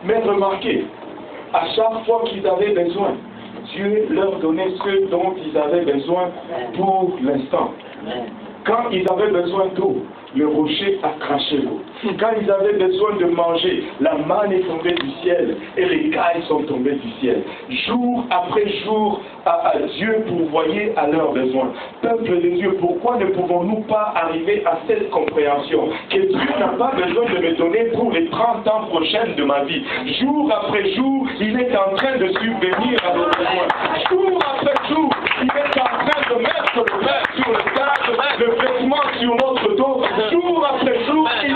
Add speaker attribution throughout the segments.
Speaker 1: Mais remarquez, à chaque fois qu'ils avaient besoin, Dieu leur donnait ce dont ils avaient besoin pour l'instant. Quand ils avaient besoin d'eau, le rocher a craché l'eau. Quand ils avaient besoin de manger, la manne est tombée du ciel et les cailles sont tombées du ciel. Jour après jour, Dieu pourvoyait à leurs besoins. Peuple de Dieu, pourquoi ne pouvons-nous pas arriver à cette compréhension que Dieu n'a pas besoin de me donner pour les 30 ans prochains de ma vie? Jour après jour, il est en train de subvenir à nos besoins. Jour après jour, il est en train de mettre le pain sur le table, le vêtement sur notre dos. Jour après jour, il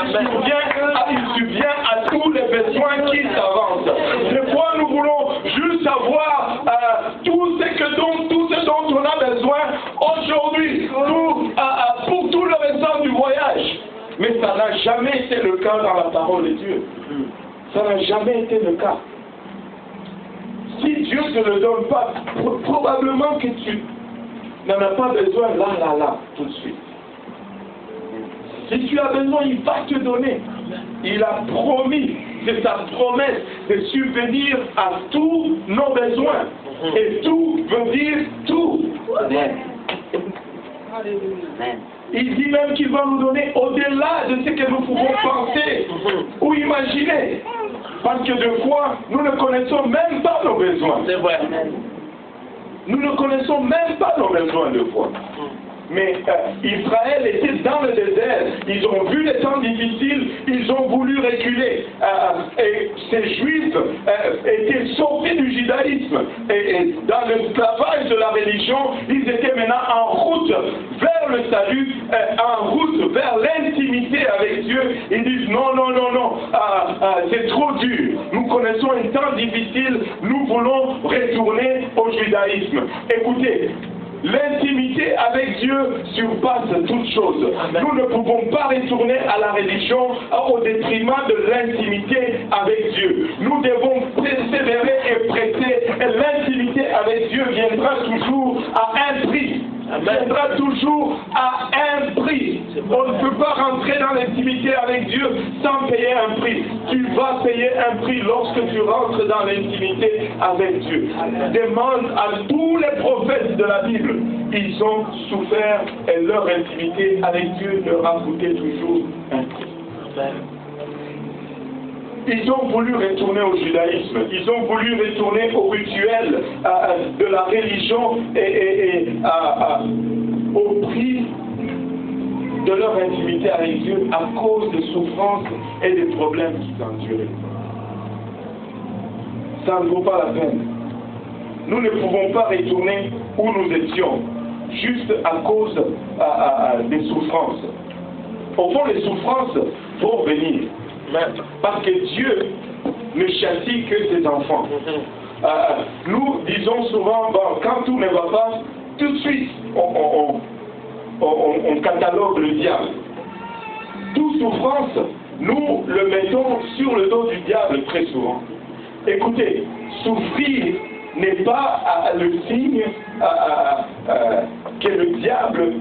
Speaker 1: subvient à tous les besoins qui s'avancent. Des fois, nous voulons juste avoir tout ce dont on a besoin aujourd'hui pour tout le restant du voyage. Mais ça n'a jamais été le cas dans la parole de Dieu. Ça n'a jamais été le cas. Si Dieu ne te le donne pas, probablement que tu n'en as pas besoin là, tout de suite. Si tu as besoin, il va te donner. Il a promis, c'est sa promesse de subvenir à tous nos besoins. Et tout veut dire tout. Il dit même qu'il va nous donner au-delà de ce que nous pouvons penser ou imaginer. Parce que des fois, nous ne connaissons même pas nos besoins.
Speaker 2: C'est vrai.
Speaker 1: Nous ne connaissons même pas nos besoins de foi. Mais Israël était dans le désert, ils ont vu les temps difficiles, ils ont voulu reculer. Et ces Juifs étaient sortis du judaïsme. Et dans l'esclavage de la religion, ils étaient maintenant en route vers le salut, en route vers l'intimité avec Dieu. Ils disent non, c'est trop dur. Nous connaissons un temps difficile, nous voulons retourner au judaïsme. Écoutez, l'intimité avec Dieu surpasse toutes choses. Nous ne pouvons pas retourner à la religion au détriment de l'intimité avec Dieu. Nous devons persévérer et prêter. Et l'intimité avec Dieu viendra toujours à un prix. Viendra toujours à un prix. On ne peut pas rentrer dans l'intimité avec Dieu sans payer un prix. Tu vas payer un prix lorsque tu rentres dans l'intimité avec Dieu. Demande à tous les prophètes de la Bible. Ils ont souffert et leur intimité avec Dieu leur a coûté toujours un prix. Ils ont voulu retourner au judaïsme, ils ont voulu retourner au rituel de la religion et au prix de leur intimité avec Dieu à cause des souffrances et des problèmes qu'ils enduraient. Ça ne vaut pas la peine. Nous ne pouvons pas retourner où nous étions, juste à cause des souffrances. Au fond, les souffrances vont venir. Parce que Dieu ne châtie que ses enfants. Nous disons souvent, bon, quand tout ne va pas, tout de suite, on catalogue le diable. Toute souffrance, nous le mettons sur le dos du diable très souvent. Écoutez, souffrir n'est pas le signe que le diable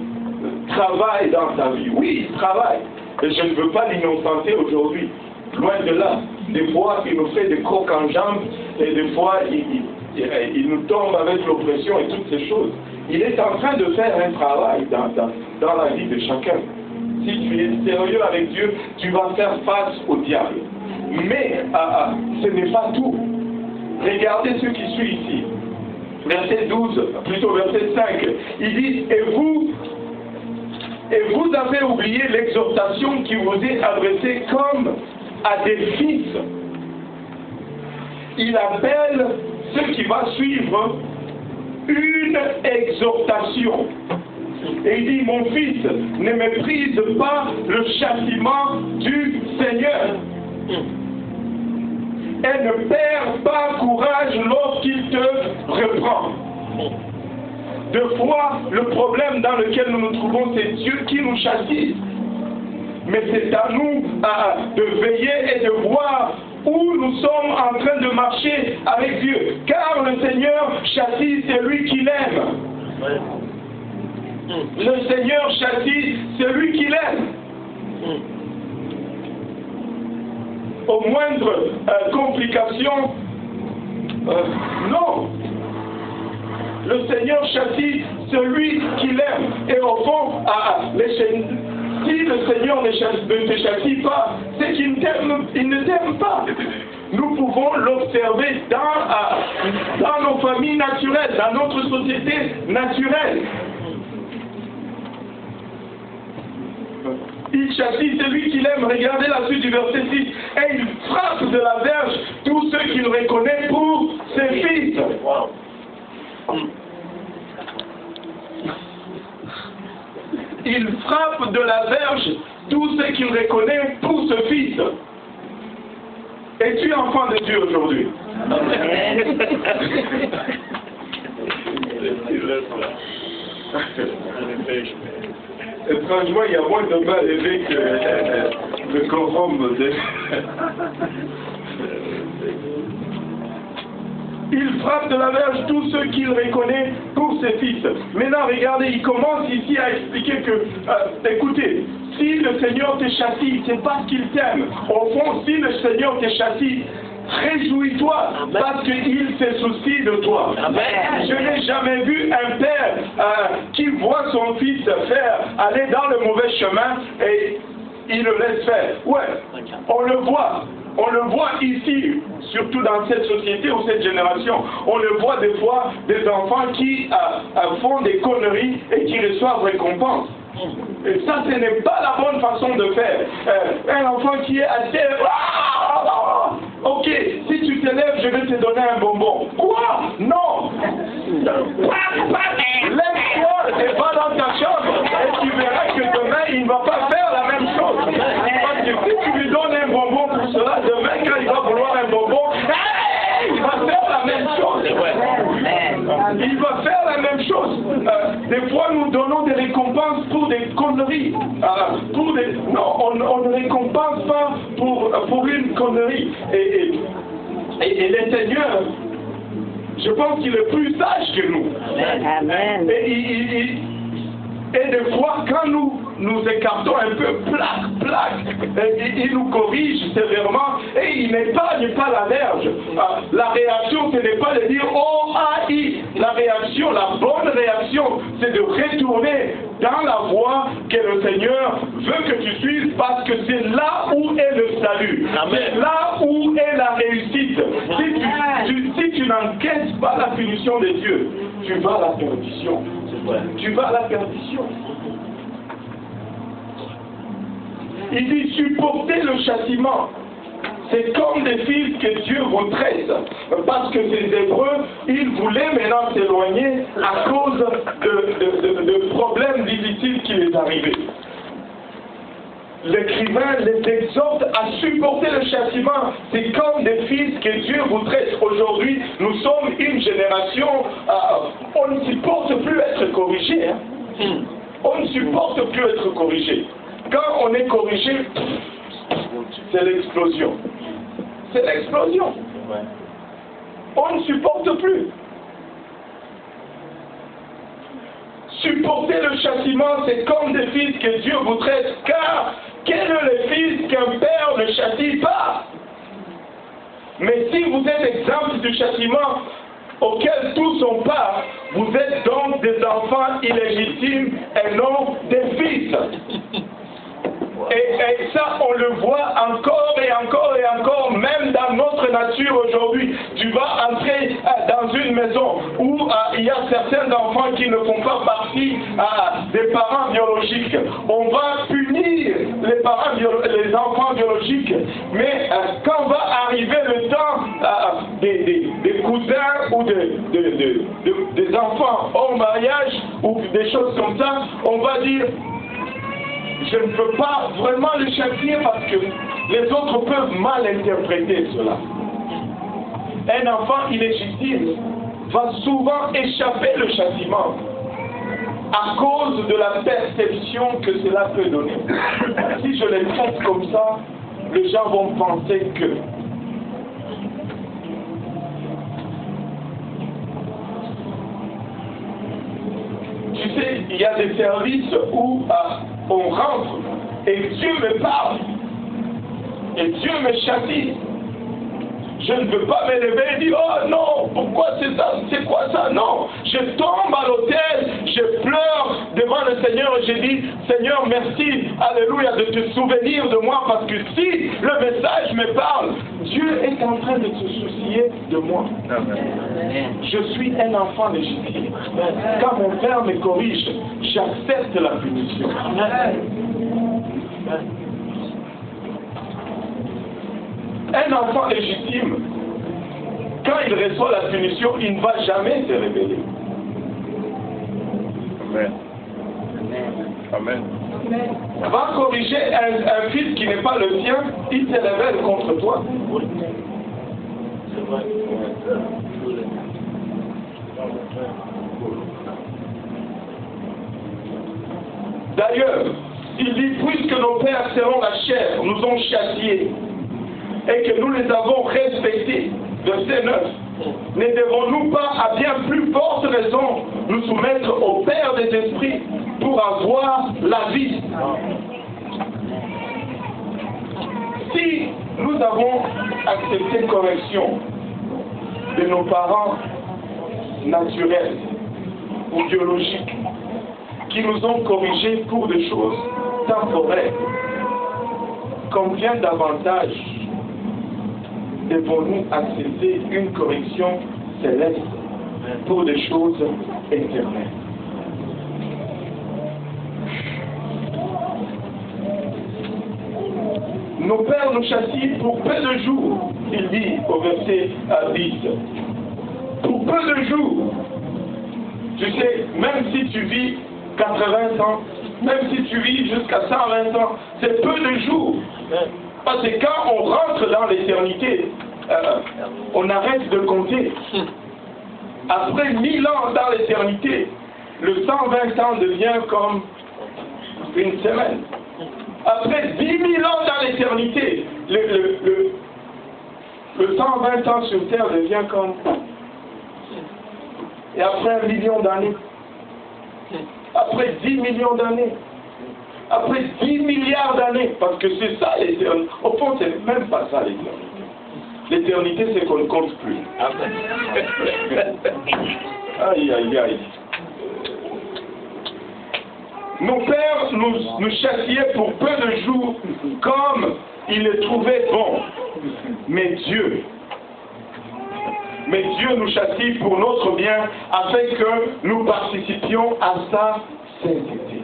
Speaker 1: travaille dans sa vie. Oui, il travaille. Et je ne veux pas l'innocenter aujourd'hui. Loin de là. Des fois, il nous fait des crocs en jambes et des fois, il nous tombe avec l'oppression et toutes ces choses. Il est en train de faire un travail dans la vie de chacun. Si tu es sérieux avec Dieu, tu vas faire face au diable. Mais ce n'est pas tout. Regardez ce qui suit ici. Verset 12, plutôt verset 5. Il dit, et vous avez oublié l'exhortation qui vous est adressée comme à des fils. Il appelle ce qui va suivre une exhortation. Et il dit, mon fils, ne méprise pas le châtiment du Seigneur. Et ne perds pas courage lorsqu'il te reprend. Deux fois, le problème dans lequel nous nous trouvons, c'est Dieu qui nous châtie. Mais c'est à nous de veiller et de voir où nous sommes en train de marcher avec Dieu. Car le Seigneur châtie celui qu'il aime. Le Seigneur châtie celui qu'il aime. aux moindres complications. Non. Le Seigneur châtie celui qu'il aime. Et au fond, si le Seigneur ne te châtie pas, c'est qu'il ne t'aime pas. Nous pouvons l'observer dans nos familles naturelles, dans notre société naturelle. Il châtie celui qu'il aime. Regardez la suite du verset 6. Et il frappe de la verge tous ceux qu'il reconnaît pour ses fils. Il frappe de la verge tous ceux qu'il reconnaît pour ce fils. Es-tu enfant de Dieu aujourd'hui? Étrangement, il y a moins de mal élevé que le quorum de... Il frappe de la verge tous ceux qu'il reconnaît pour ses fils. Maintenant, regardez, il commence ici à expliquer que, écoutez, si le Seigneur te châtie, c'est parce qu'il t'aime. Au fond, si le Seigneur te châtie, réjouis-toi parce qu'il se soucie de toi. Amen. Je n'ai jamais vu un père qui voit son fils aller dans le mauvais chemin et il le laisse faire. Ouais, on le voit. On le voit ici, surtout dans cette société ou cette génération. On le voit des fois, des enfants qui font des conneries et qui reçoivent récompense. Et ça, ce n'est pas la bonne façon de faire. Un enfant qui est à terre, ok, si tu t'élèves, je vais te donner un bonbon. Quoi? Non. Lève-toi et va dans ta chambre et tu verras que demain, il ne va pas faire la même chose. Parce que si tu lui donnes un bonbon pour cela, demain, quand il va vouloir un bonbon, il va faire la même chose. Il va faire la même chose. Des fois, nous donnons des récompenses pour des conneries. Non, on ne récompense pas pour une connerie. Et le Seigneur, je pense qu'il est plus sage que nous. Amen. Et des fois, quand nous écartons un peu, il nous corrige sévèrement et il n'épargne pas la verge. La réaction, ce n'est pas de dire « Oh, aïe !» La réaction, la bonne réaction, c'est de retourner dans la voie que le Seigneur veut que tu suives parce que c'est là où est le salut. C'est là où est la réussite. Si tu n'encaisses pas la punition de Dieu, tu vas à la perdition. Tu vas à la perdition. Il dit supporter le châtiment. C'est comme des fils que Dieu vous traite. Parce que ces Hébreux, ils voulaient maintenant s'éloigner à cause de problèmes difficiles qui les arrivaient. L'écrivain les exhorte à supporter le châtiment. C'est comme des fils que Dieu vous traite. Aujourd'hui, nous sommes une génération, on ne supporte plus être corrigé. On ne supporte plus être corrigé. Quand on est corrigé, c'est l'explosion. C'est l'explosion. On ne supporte plus. Supporter le châtiment, c'est comme des fils que Dieu vous traite, car quel est le fils qu'un père ne châtie pas? Mais si vous êtes exempt du châtiment auquel tous sont part, vous êtes donc des enfants illégitimes et non des fils. Et ça, on le voit encore et encore et encore, même dans notre nature aujourd'hui. Tu vas entrer dans une maison où il y a certains enfants qui ne font pas partie des parents biologiques. On va punir les enfants biologiques. Mais quand va arriver le temps des cousins ou des enfants hors mariage ou des choses comme ça, on va dire... Je ne peux pas vraiment le châtier parce que les autres peuvent mal interpréter cela. Un enfant illégitime va souvent échapper le châtiment à cause de la perception que cela peut donner. Si je les traite comme ça, les gens vont penser que... Tu sais, il y a des services où on rentre et Dieu me parle. Et Dieu me châtie. Je ne veux pas m'élever et dire, oh non, pourquoi c'est ça, c'est quoi ça? Non, je tombe à l'autel, je pleure devant le Seigneur et je dis, Seigneur, merci, alléluia, de te souvenir de moi, parce que si le message me parle, Dieu est en train de se soucier de moi. Je suis un enfant légitime. Quand mon père me corrige, j'accepte la punition. Un enfant légitime, quand il reçoit la punition, il ne va jamais se révéler.
Speaker 2: Amen. Amen.
Speaker 1: Va corriger un fils qui n'est pas le tien, il se révèle contre toi.
Speaker 3: C'est vrai.
Speaker 1: D'ailleurs, il dit, puisque nos pères selon la chair nous ont châtiés, et que nous les avons respectés, verset 9, ne devons-nous pas à bien plus forte raison nous soumettre au Père des esprits pour avoir la vie? Si nous avons accepté correction de nos parents naturels ou biologiques qui nous ont corrigés pour des choses temporaires, combien davantage devons-nous accepter une correction céleste pour des choses éternelles? Nos pères nous châtient pour peu de jours, il dit au verset 10. Pour peu de jours. Tu sais, même si tu vis 80 ans, même si tu vis jusqu'à 120 ans, c'est peu de jours. Parce que quand on rentre dans l'éternité, on arrête de compter. Après 1000 ans dans l'éternité, le 120 ans devient comme une semaine. Après 10 000 ans dans l'éternité, le 120 ans sur terre devient comme... Et après 1 million d'années, après 10 millions d'années, après 10 milliards d'années, parce que c'est ça l'éternité. Au fond, c'est même pas ça l'éternité. L'éternité, c'est qu'on ne compte plus. Aïe, aïe, aïe. Nos pères nous châtiaient pour peu de jours, comme ils les trouvaient bons. Mais Dieu nous châtie pour notre bien, afin que nous participions à sa sainteté.